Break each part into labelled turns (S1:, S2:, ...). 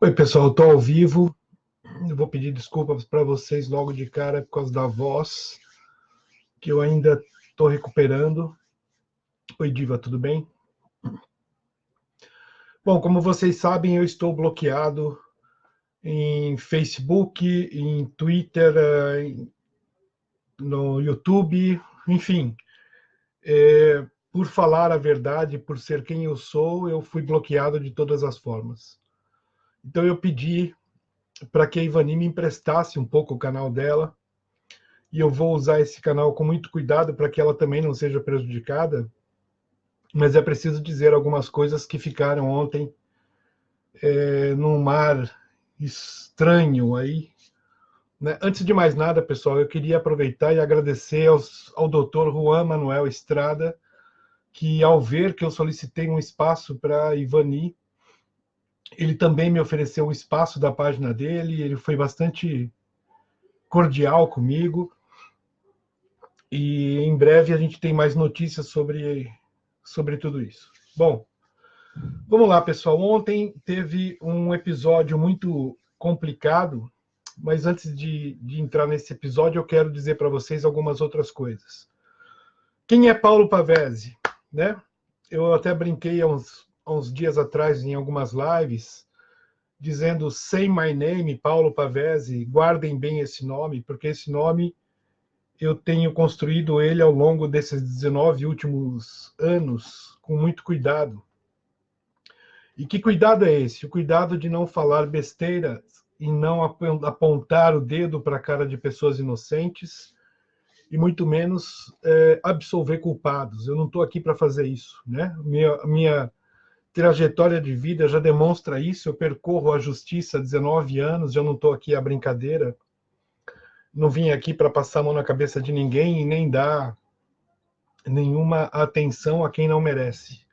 S1: Oi, pessoal, eu estou ao vivo. Eu vou pedir desculpas para vocês logo de cara por causa da voz, que eu ainda estou recuperando. Oi, Diva, tudo bem? Bom, como vocês sabem, eu estou bloqueado em Facebook, em Twitter, no YouTube, enfim. Por falar a verdade, por ser quem eu sou, eu fui bloqueado de todas as formas. Então eu pedi para que a Ivani me emprestasse um pouco o canal dela, e eu vou usar esse canal com muito cuidado para que ela também não seja prejudicada, mas é preciso dizer algumas coisas que ficaram ontem num mar estranho aí. Né? Antes de mais nada, pessoal, eu queria aproveitar e agradecer ao Dr. Juan Manuel Estrada, que ao ver que eu solicitei um espaço para Ivani, ele também me ofereceu o espaço da página dele, ele foi bastante cordial comigo, e em breve a gente tem mais notícias sobre tudo isso. Bom, vamos lá, pessoal. Ontem teve um episódio muito complicado, mas antes de entrar nesse episódio, eu quero dizer para vocês algumas outras coisas. Quem é Paulo Pavese? Né? Eu até brinquei há uns dias atrás em algumas lives, dizendo Say My Name, Paulo Pavese, guardem bem esse nome, porque esse nome eu tenho construído ele ao longo desses 19 últimos anos com muito cuidado. E que cuidado é esse? O cuidado de não falar besteira e não apontar o dedo para a cara de pessoas inocentes e muito menos absolver culpados. Eu não estou aqui para fazer isso, né? Minha trajetória de vida já demonstra isso. Eu percorro a justiça há 19 anos, já não estou aqui à brincadeira. Não vim aqui para passar a mão na cabeça de ninguém e nem dar nenhuma atenção a quem não merece.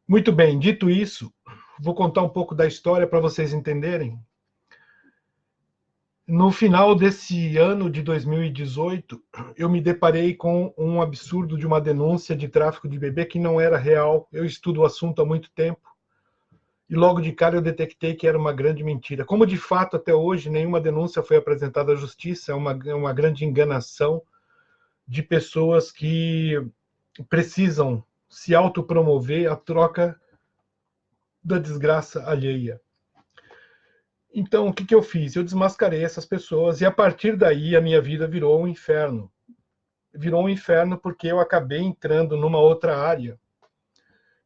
S1: Muito bem, dito isso, vou contar um pouco da história para vocês entenderem. No final desse ano de 2018, eu me deparei com um absurdo de uma denúncia de tráfico de bebê que não era real. Eu estudo o assunto há muito tempo e logo de cara eu detectei que era uma grande mentira. Como de fato até hoje nenhuma denúncia foi apresentada à justiça, é uma grande enganação de pessoas que precisam se autopromover à troca da desgraça alheia. Então, o que eu fiz? Eu desmascarei essas pessoas e a partir daí a minha vida virou um inferno. Virou um inferno porque eu acabei entrando numa outra área,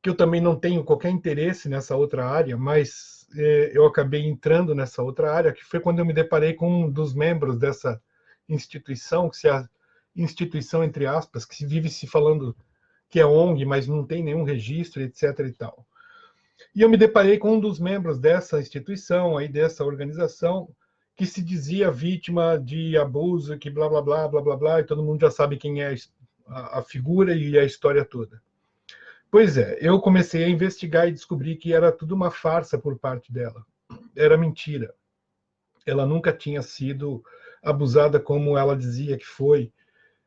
S1: que eu também não tenho qualquer interesse nessa outra área, mas eu acabei entrando nessa outra área, que foi quando eu me deparei com um dos membros dessa instituição, que se a instituição, entre aspas, que se vive se falando que é ONG, mas não tem nenhum registro, etc. e tal. E eu me deparei com um dos membros dessa instituição, aí dessa organização, que se dizia vítima de abuso, que blá, blá, blá, blá, blá, blá, e todo mundo já sabe quem é a figura e a história toda. Pois é, eu comecei a investigar e descobri que era tudo uma farsa por parte dela. Era mentira. Ela nunca tinha sido abusada como ela dizia que foi.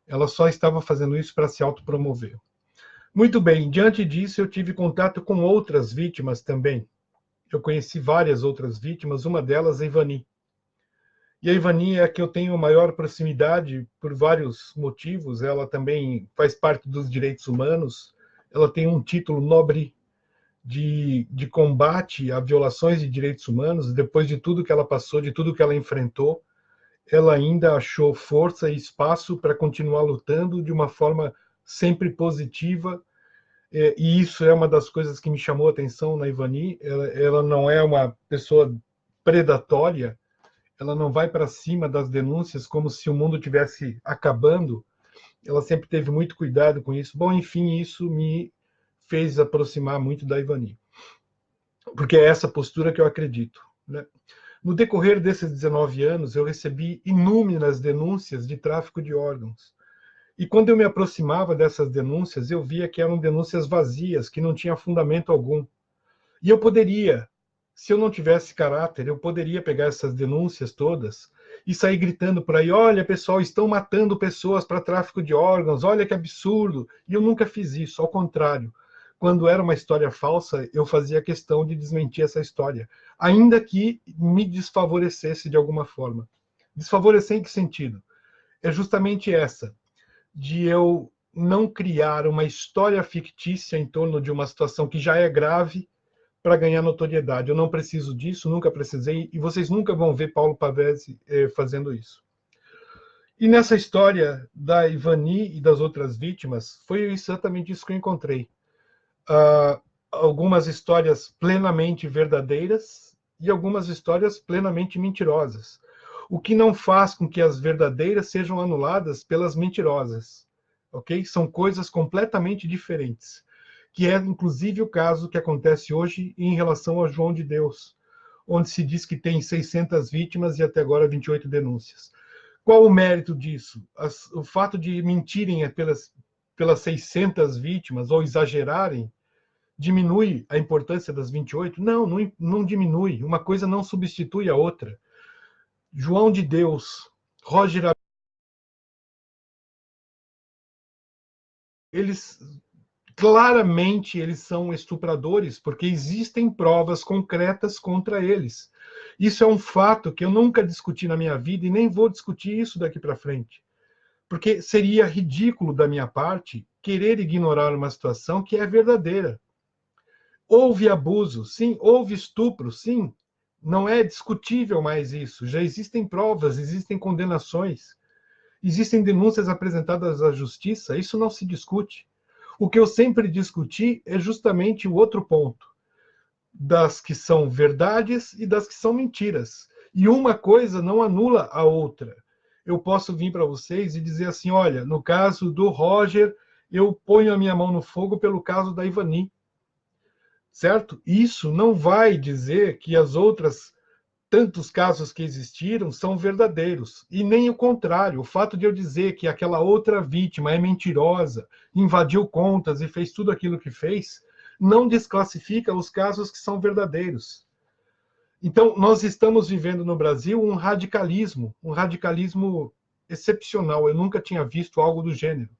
S1: Ela só estava fazendo isso para se autopromover. Muito bem, diante disso, eu tive contato com outras vítimas também. Eu conheci várias outras vítimas, uma delas a Ivani. E a Ivani é a que eu tenho maior proximidade por vários motivos. Ela também faz parte dos direitos humanos. Ela tem um título nobre de combate a violações de direitos humanos. Depois de tudo que ela passou, de tudo que ela enfrentou, ela ainda achou força e espaço para continuar lutando de uma forma sempre positiva. E isso é uma das coisas que me chamou a atenção na Ivani. Ela não é uma pessoa predatória, ela não vai para cima das denúncias como se o mundo estivesse acabando. Ela sempre teve muito cuidado com isso. Bom, enfim, isso me fez aproximar muito da Ivani, porque é essa postura que eu acredito. Né? No decorrer desses 19 anos, eu recebi inúmeras denúncias de tráfico de órgãos. E quando eu me aproximava dessas denúncias, eu via que eram denúncias vazias, que não tinham fundamento algum. E eu poderia, se eu não tivesse caráter, eu poderia pegar essas denúncias todas e sair gritando por aí, olha, pessoal, estão matando pessoas para tráfico de órgãos, olha que absurdo. E eu nunca fiz isso, ao contrário. quando era uma história falsa, eu fazia questão de desmentir essa história, ainda que me desfavorecesse de alguma forma. Desfavorecer em que sentido? É justamente essa, de eu não criar uma história fictícia em torno de uma situação que já é grave para ganhar notoriedade. Eu não preciso disso, nunca precisei, e vocês nunca vão ver Paulo Pavese fazendo isso. E nessa história da Ivani e das outras vítimas, foi exatamente isso que eu encontrei. Algumas histórias plenamente verdadeiras e algumas histórias plenamente mentirosas. O que não faz com que as verdadeiras sejam anuladas pelas mentirosas. Ok? São coisas completamente diferentes. Que é, inclusive, o caso que acontece hoje em relação a João de Deus, onde se diz que tem 600 vítimas e até agora 28 denúncias. Qual o mérito disso? O fato de mentirem pelas 600 vítimas ou exagerarem diminui a importância das 28? Não diminui. Uma coisa não substitui a outra. João de Deus, Roger, eles claramente eles são estupradores, porque existem provas concretas contra eles. Isso é um fato que eu nunca discuti na minha vida e nem vou discutir isso daqui para frente. Porque seria ridículo da minha parte querer ignorar uma situação que é verdadeira. Houve abuso, sim. Houve estupro, sim. Não é discutível mais isso. Já existem provas, existem condenações, existem denúncias apresentadas à justiça. Isso não se discute. O que eu sempre discuti é justamente o outro ponto, das que são verdades e das que são mentiras. E uma coisa não anula a outra. Eu posso vir para vocês e dizer assim, olha, no caso do Roger, eu ponho a minha mão no fogo pelo caso da Ivani. Certo? Isso não vai dizer que as outras tantos casos que existiram são verdadeiros. E nem o contrário. O fato de eu dizer que aquela outra vítima é mentirosa, invadiu contas e fez tudo aquilo que fez, não desclassifica os casos que são verdadeiros. Então, nós estamos vivendo no Brasil um radicalismo excepcional. Eu nunca tinha visto algo do gênero.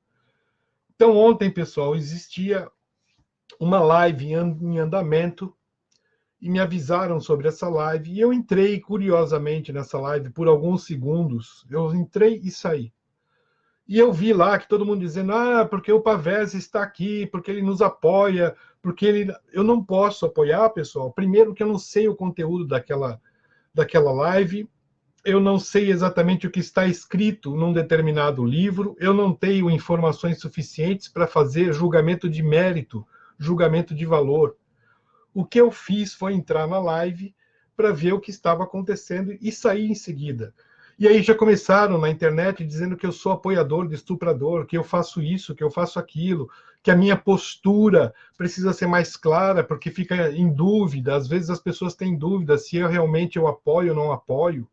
S1: Então, ontem, pessoal, existia uma live em andamento e me avisaram sobre essa live, e eu entrei curiosamente nessa live por alguns segundos. Eu entrei e saí. E eu vi lá que todo mundo dizendo, porque o Pavese está aqui, porque ele nos apoia, porque ele... Eu não posso apoiar, pessoal. Primeiro que eu não sei o conteúdo daquela live, eu não sei exatamente o que está escrito num determinado livro, eu não tenho informações suficientes para fazer julgamento de mérito, julgamento de valor. O que eu fiz foi entrar na live para ver o que estava acontecendo e sair em seguida. E aí já começaram na internet dizendo que eu sou apoiador de estuprador, que eu faço isso, que eu faço aquilo, que a minha postura precisa ser mais clara, porque fica em dúvida. Às vezes as pessoas têm dúvida se eu realmente apoio ou não apoio.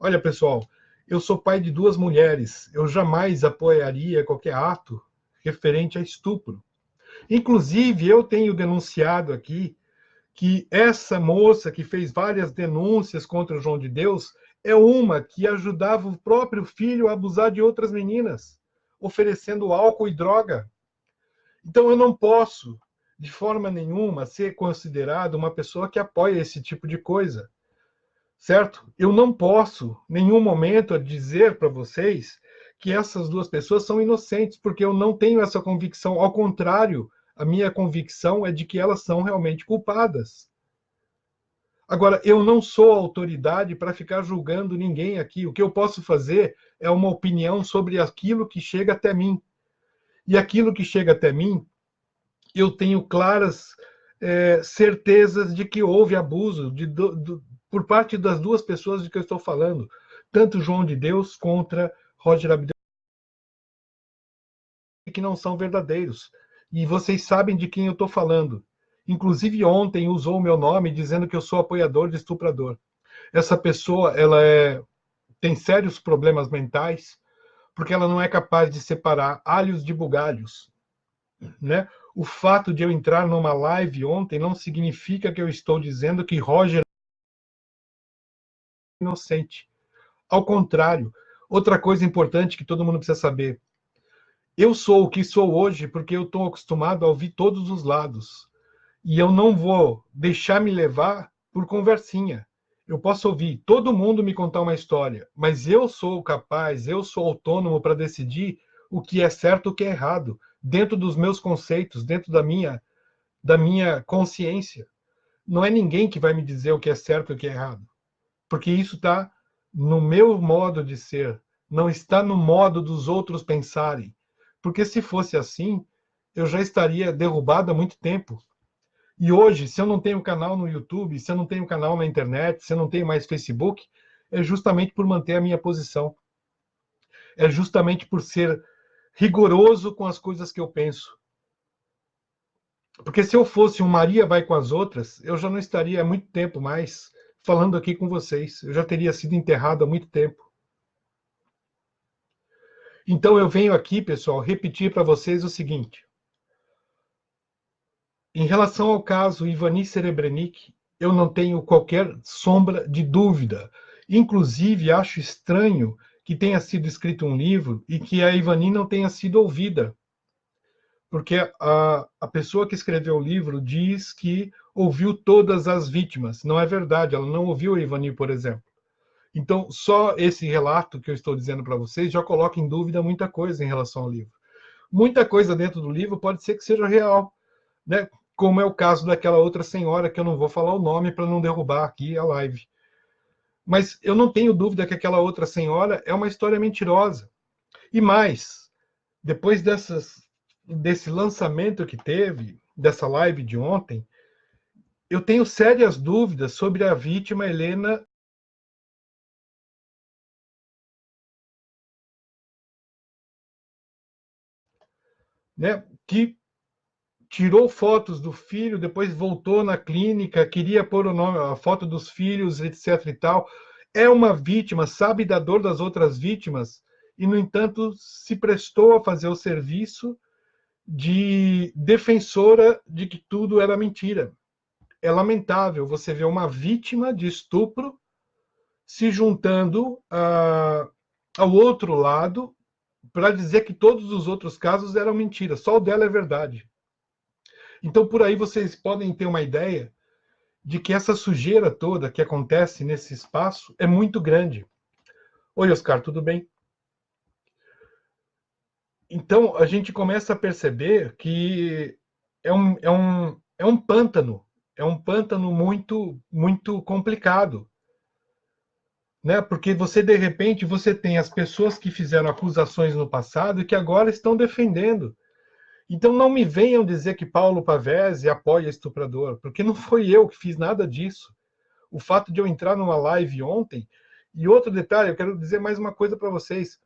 S1: Olha, pessoal, eu sou pai de 2 mulheres. Eu jamais apoiaria qualquer ato referente a estupro. Inclusive, eu tenho denunciado aqui que essa moça que fez várias denúncias contra o João de Deus é uma que ajudava o próprio filho a abusar de outras meninas, oferecendo álcool e droga. Então eu não posso, de forma nenhuma, ser considerado uma pessoa que apoia esse tipo de coisa, certo? Eu não posso, em nenhum momento, dizer para vocês que essas 2 pessoas são inocentes, porque eu não tenho essa convicção. Ao contrário, a minha convicção é de que elas são realmente culpadas. Agora, eu não sou autoridade para ficar julgando ninguém aqui. O que eu posso fazer é uma opinião sobre aquilo que chega até mim. E aquilo que chega até mim, eu tenho claras certezas de que houve abuso por parte das 2 pessoas de que eu estou falando, tanto João de Deus contra Roger Abdel, que não são verdadeiros. E vocês sabem de quem eu estou falando. Inclusive, ontem usou o meu nome dizendo que eu sou apoiador de estuprador. Essa pessoa tem sérios problemas mentais, porque ela não é capaz de separar alhos de bugalhos. Né? O fato de eu entrar numa live ontem não significa que eu estou dizendo que Roger é inocente. Ao contrário, outra coisa importante que todo mundo precisa saber, Eu sou o que sou hoje porque eu estou acostumado a ouvir todos os lados. E eu não vou deixar me levar por conversinha. Eu posso ouvir todo mundo me contar uma história, mas eu sou capaz, eu sou autônomo para decidir o que é certo e o que é errado, dentro dos meus conceitos, dentro da minha consciência. Não é ninguém que vai me dizer o que é certo e o que é errado, porque isso está no meu modo de ser, não está no modo dos outros pensarem. Porque se fosse assim, eu já estaria derrubado há muito tempo. E hoje, se eu não tenho canal no YouTube, se eu não tenho canal na internet, se eu não tenho mais Facebook, é justamente por manter a minha posição. É justamente por ser rigoroso com as coisas que eu penso. Porque se eu fosse um Maria vai com as outras, eu já não estaria há muito tempo mais falando aqui com vocês. Eu já teria sido enterrado há muito tempo. Então eu venho aqui, pessoal, repetir para vocês o seguinte. Em relação ao caso Ivani Serebrennik, eu não tenho qualquer sombra de dúvida. Inclusive, acho estranho que tenha sido escrito um livro e que a Ivani não tenha sido ouvida. Porque a pessoa que escreveu o livro diz que ouviu todas as vítimas. Não é verdade, ela não ouviu a Ivani, por exemplo. Então, só esse relato que eu estou dizendo para vocês já coloca em dúvida muita coisa em relação ao livro. Muita coisa dentro do livro pode ser que seja real, né? Como é o caso daquela outra senhora, que eu não vou falar o nome para não derrubar aqui a live. Mas eu não tenho dúvida que aquela outra senhora é uma história mentirosa. E mais, depois desse lançamento que teve, dessa live de ontem, eu tenho sérias dúvidas sobre a vítima Helena, né, que tirou fotos do filho, depois voltou na clínica, queria pôr o nome, a foto dos filhos, etc. e tal. É uma vítima, sabe da dor das outras vítimas, e, no entanto, se prestou a fazer o serviço de defensora de que tudo era mentira. É lamentável você ver uma vítima de estupro se juntando ao outro lado para dizer que todos os outros casos eram mentira, só o dela é verdade. Então, por aí vocês podem ter uma ideia de que essa sujeira toda que acontece nesse espaço é muito grande. Oi, Oscar, tudo bem? Então, a gente começa a perceber que é um pântano muito, muito complicado, né? Porque você, de repente, você tem as pessoas que fizeram acusações no passado e que agora estão defendendo. Então não me venham dizer que Paulo Pavese apoia estuprador, porque não foi eu que fiz nada disso. O fato de eu entrar numa live ontem, e outro detalhe, eu quero dizer mais uma coisa para vocês.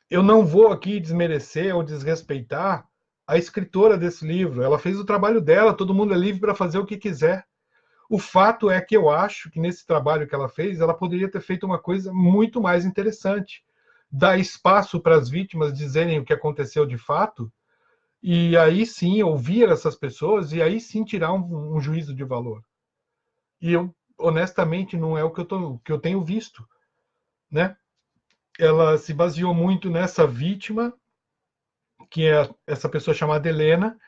S1: Eu não vou aqui desmerecer ou desrespeitar a escritora desse livro. Ela fez o trabalho dela, todo mundo é livre para fazer o que quiser. O fato é que eu acho que nesse trabalho que ela fez, ela poderia ter feito uma coisa muito mais interessante. Dar espaço para as vítimas dizerem o que aconteceu de fato, e aí sim ouvir essas pessoas, e aí sim tirar um juízo de valor. E eu, honestamente, não é o que eu tenho visto, né? Ela se baseou muito nessa vítima, que é essa pessoa chamada Helena,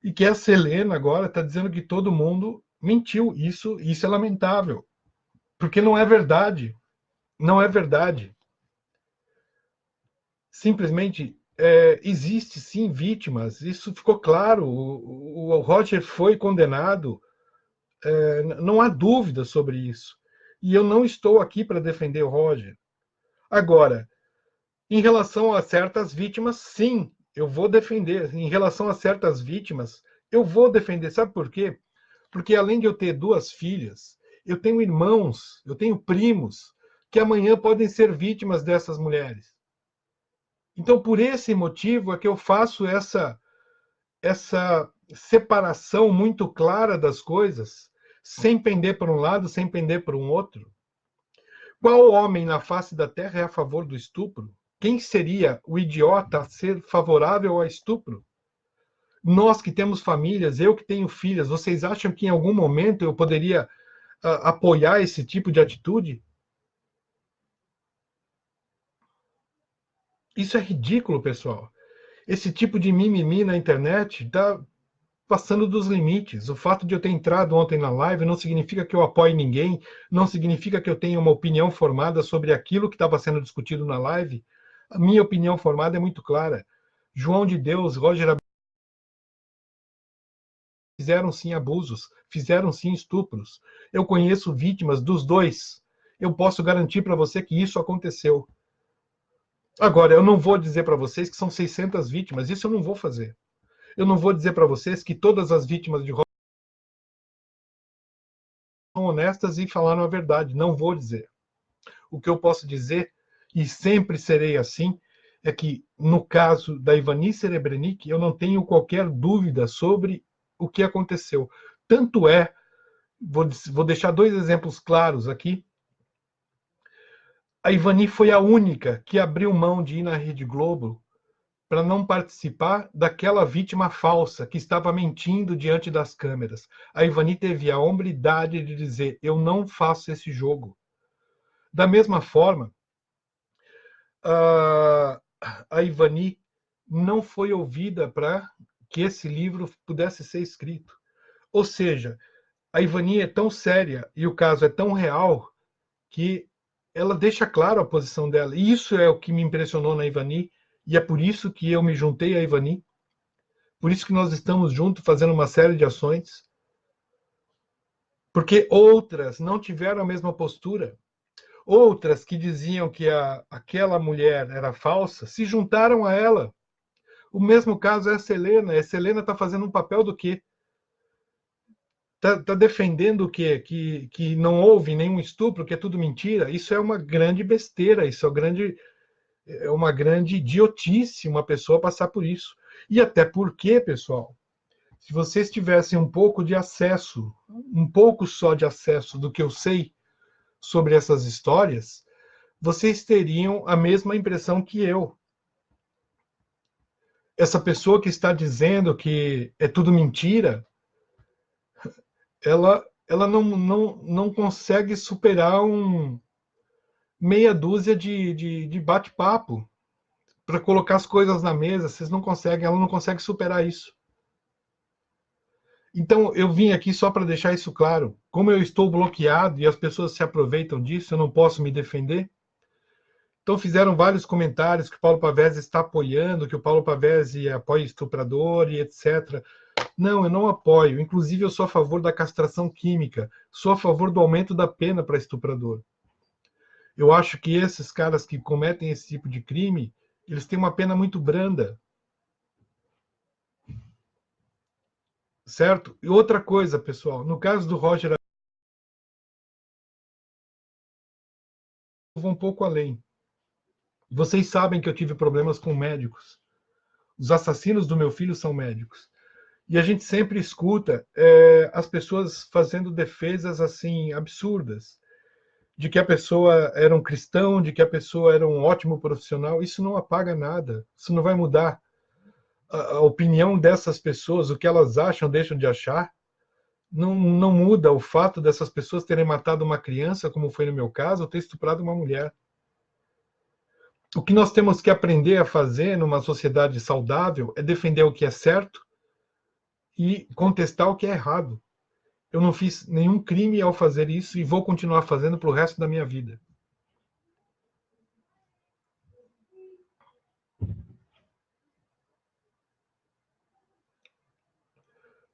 S1: e que essa Helena agora está dizendo que todo mundo mentiu. Isso é lamentável, porque não é verdade. Não é verdade. Simplesmente existe sim vítimas. Isso ficou claro. O Roger foi condenado. Não há dúvida sobre isso. E eu não estou aqui para defender o Roger. Agora, em relação a certas vítimas, sim, eu vou defender. Em relação a certas vítimas, eu vou defender. Sabe por quê? Porque além de eu ter duas filhas, eu tenho irmãos, eu tenho primos que amanhã podem ser vítimas dessas mulheres. Então, por esse motivo é que eu faço essa separação muito clara das coisas, sem pender para um lado, sem pender para um outro. Qual homem na face da terra é a favor do estupro? Quem seria o idiota a ser favorável ao estupro? Nós que temos famílias, eu que tenho filhas, vocês acham que em algum momento eu poderia apoiar esse tipo de atitude? Isso é ridículo, pessoal. Esse tipo de mimimi na internet está passando dos limites. O fato de eu ter entrado ontem na live não significa que eu apoie ninguém, não significa que eu tenha uma opinião formada sobre aquilo que estava sendo discutido na live. A minha opinião formada é muito clara. João de Deus, Roger fizeram sim abusos, fizeram sim estupros. Eu conheço vítimas dos dois. Eu posso garantir para você que isso aconteceu. Agora, eu não vou dizer para vocês que são 600 vítimas, isso eu não vou fazer. Eu não vou dizer para vocês que todas as vítimas de são honestas e falaram a verdade. Não vou dizer. O que eu posso dizer, e sempre serei assim, é que no caso da Ivani Serebrennik, eu não tenho qualquer dúvida sobre o que aconteceu. Tanto é, vou deixar dois exemplos claros aqui. A Ivani foi a única que abriu mão de ir na Rede Globo para não participar daquela vítima falsa que estava mentindo diante das câmeras. A Ivani teve a hombridade de dizer: eu não faço esse jogo. Da mesma forma, a Ivani não foi ouvida para que esse livro pudesse ser escrito. Ou seja, a Ivani é tão séria e o caso é tão real que ela deixa claro a posição dela. E isso é o que me impressionou na Ivani, e é por isso que eu me juntei à Ivani, por isso que nós estamos juntos fazendo uma série de ações, porque outras não tiveram a mesma postura. Outras que diziam que aquela mulher era falsa se juntaram a ela. O mesmo caso é essa Helena. Essa Helena está fazendo um papel do quê? Está defendendo o quê? Que não houve nenhum estupro, que é tudo mentira. Isso é uma grande besteira, isso é uma grande idiotice uma pessoa passar por isso. E até porque, pessoal, se vocês tivessem um pouco de acesso, um pouco só de acesso do que eu sei sobre essas histórias, vocês teriam a mesma impressão que eu. Essa pessoa que está dizendo que é tudo mentira, ela não consegue superar meia dúzia de bate-papo para colocar as coisas na mesa. Vocês não conseguem, ela não consegue superar isso. Então, eu vim aqui só para deixar isso claro. Como eu estou bloqueado e as pessoas se aproveitam disso, eu não posso me defender. Então, fizeram vários comentários que o Paulo Pavese está apoiando, que o Paulo Pavese apoia estuprador e etc. Não, eu não apoio. Inclusive, eu sou a favor da castração química. Sou a favor do aumento da pena para estuprador. Eu acho que esses caras que cometem esse tipo de crime, eles têm uma pena muito branda. Certo? E outra coisa, pessoal, no caso do Roger, eu vou um pouco além. Vocês sabem que eu tive problemas com médicos. Os assassinos do meu filho são médicos. E a gente sempre escuta as pessoas fazendo defesas assim absurdas, de que a pessoa era um cristão, de que a pessoa era um ótimo profissional. Isso não apaga nada, isso não vai mudar a opinião dessas pessoas, o que elas acham, deixam de achar. Não muda o fato dessas pessoas terem matado uma criança, como foi no meu caso, ou ter estuprado uma mulher. O que nós temos que aprender a fazer numa sociedade saudável é defender o que é certo e contestar o que é errado. Eu não fiz nenhum crime ao fazer isso e vou continuar fazendo para o resto da minha vida.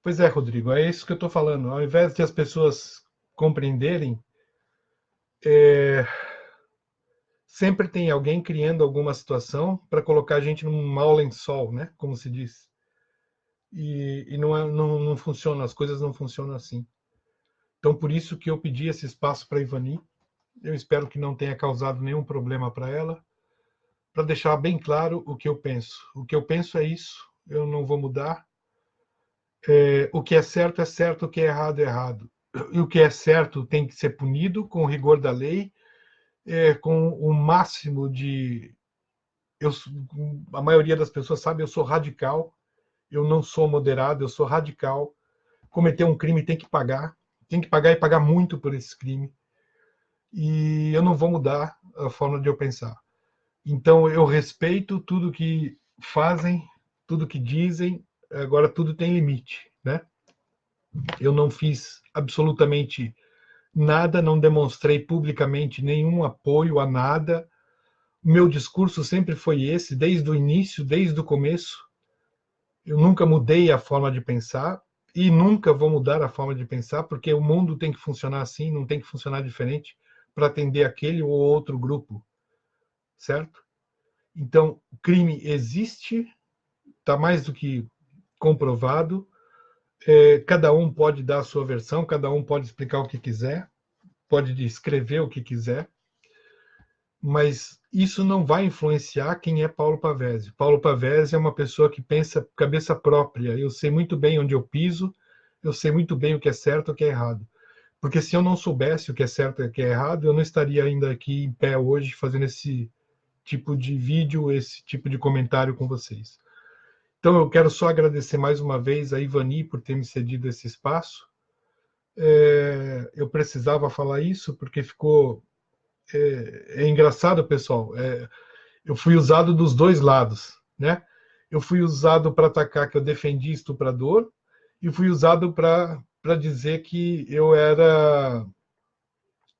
S1: Pois é, Rodrigo, é isso que eu estou falando. Ao invés de as pessoas compreenderem, sempre tem alguém criando alguma situação para colocar a gente num mau lençol, né? Como se diz. E não funciona, as coisas não funcionam assim. Então, por isso que eu pedi esse espaço para a Ivani. Eu espero que não tenha causado nenhum problema para ela, para deixar bem claro o que eu penso. O que eu penso é isso, eu não vou mudar. O que é certo, o que é errado. E o que é certo tem que ser punido com o rigor da lei, com o máximo de. Eu, a maioria das pessoas sabe, eu sou radical, eu não sou moderado, eu sou radical. Cometer um crime tem que pagar e pagar muito por esse crime. E eu não vou mudar a forma de eu pensar. Então, eu respeito tudo que fazem tudo que dizem, agora tudo tem limite, né? Eu não fiz absolutamente nada, não demonstrei publicamente nenhum apoio a nada. Meu discurso sempre foi esse, desde o início, desde o começo. Eu nunca mudei a forma de pensar e nunca vou mudar a forma de pensar, porque o mundo tem que funcionar assim, não tem que funcionar diferente para atender aquele ou outro grupo, certo? Então, o crime existe, está mais do que comprovado. Cada um pode dar a sua versão, cada um pode explicar o que quiser, pode escrever o que quiser, mas isso não vai influenciar quem é Paulo Pavese. Paulo Pavese é uma pessoa que pensa cabeça própria. Eu sei muito bem onde eu piso, eu sei muito bem o que é certo e o que é errado. Porque se eu não soubesse o que é certo e o que é errado, eu não estaria ainda aqui em pé hoje fazendo esse tipo de vídeo, esse tipo de comentário com vocês. Então eu quero só agradecer mais uma vez a Ivani por ter me cedido esse espaço. Eu precisava falar isso porque ficou engraçado, pessoal. Eu fui usado dos dois lados, né? Eu fui usado para atacar que eu defendi estuprador e fui usado para dizer que eu era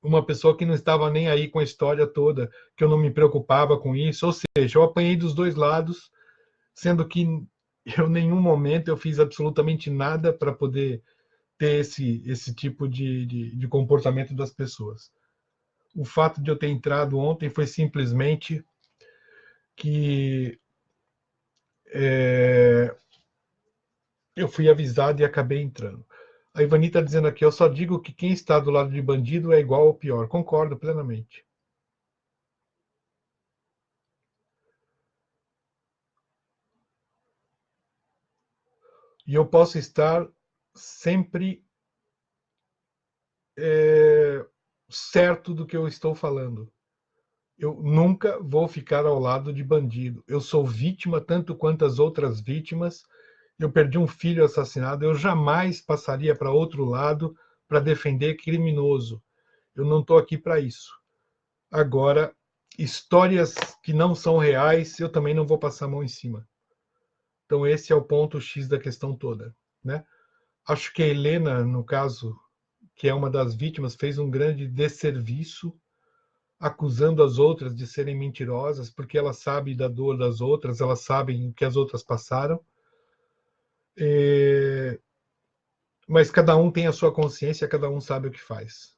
S1: uma pessoa que não estava nem aí com a história toda, que eu não me preocupava com isso. Ou seja, eu apanhei dos dois lados, sendo que eu em nenhum momento eu fiz absolutamente nada para poder ter esse tipo de comportamento das pessoas. O fato de eu ter entrado ontem foi simplesmente que eu fui avisado e acabei entrando. A Ivani está dizendo aqui, eu só digo que quem está do lado de bandido é igual ou pior. Concordo plenamente. E eu posso estar sempre certo do que eu estou falando. Eu nunca vou ficar ao lado de bandido. Eu sou vítima tanto quanto as outras vítimas. Eu perdi um filho assassinado. Eu jamais passaria para outro lado para defender criminoso. Eu não estou aqui para isso. Agora, histórias que não são reais, eu também não vou passar a mão em cima. Então, esse é o ponto X da questão toda, né? Acho que a Helena, no caso, que é uma das vítimas, fez um grande desserviço acusando as outras de serem mentirosas, porque ela sabe da dor das outras, elas sabem o que as outras passaram. Mas cada um tem a sua consciência, cada um sabe o que faz.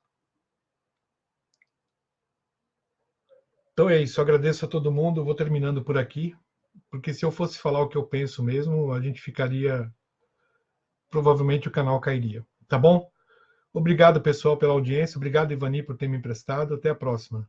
S1: Então é isso, agradeço a todo mundo, vou terminando por aqui, porque se eu fosse falar o que eu penso mesmo, a gente ficaria, provavelmente o canal cairia. Tá bom? Obrigado, pessoal, pela audiência, obrigado, Ivani, por ter me emprestado, até a próxima.